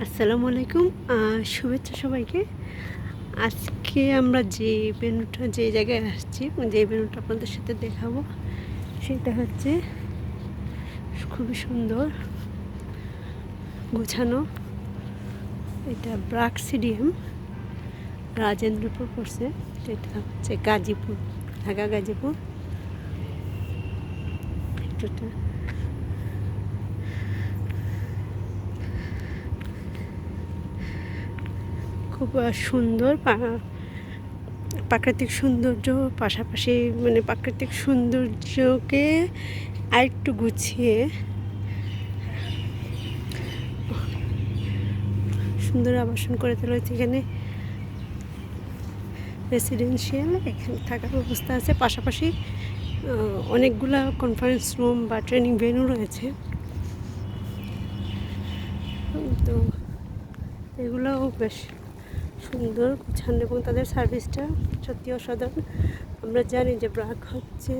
আসসালামু আলাইকুম। শুভেচ্ছা সবাইকে। আজকে আমরা যে জায়গায় আসছি, যে ভেন্যুটা আপনাদের সাথে দেখাবো, সেটা হচ্ছে খুবই সুন্দর গোছানো। এটা ব্রাক স্টেডিয়াম, রাজেন্দ্রপুর পড়ছে। এটা হচ্ছে গাজীপুর, ঢাকা গাজীপুর। এটা খুব সুন্দর প্রাকৃতিক সৌন্দর্য, পাশাপাশি মানে প্রাকৃতিক সৌন্দর্যকে আরেকটু গুছিয়ে সুন্দর আবাসন করে তোলা হয়েছে। এখানে রেসিডেন্সিয়াল এখানে থাকার ব্যবস্থা আছে, পাশাপাশি অনেকগুলা কনফারেন্স রুম বা ট্রেনিং ভেন্যু রয়েছে। তো এগুলোও বেশ সুন্দর গোছানো এবং তাদের সার্ভিসটা সত্যি অসাধারণ। আমরা জানি যে ব্রাক হচ্ছে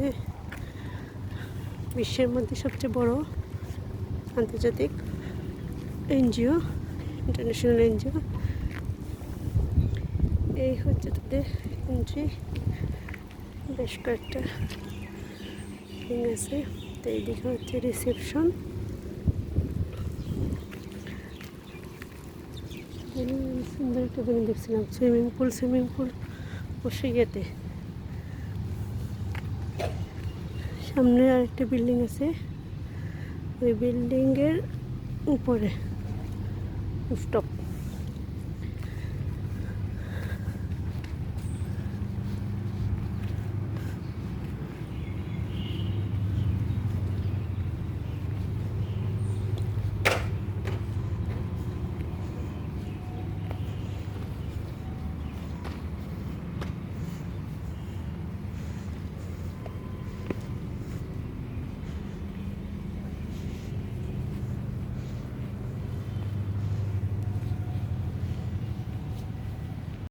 বিশ্বের মধ্যে সবচেয়ে বড় আন্তর্জাতিক এনজিও, ইন্টারন্যাশনাল এনজিও। এই হচ্ছে তাদের এন্ট্রি, বেশ কয়েকটা থিং আছে। তো এইদিকে হচ্ছে রিসেপশন। সুন্দর একটা ভেন্যু দেখছিলাম, সুইমিং পুল বসে ইয়েতে। সামনে আরেকটা বিল্ডিং আছে, ওই বিল্ডিংয়ের উপরে রুফটপ।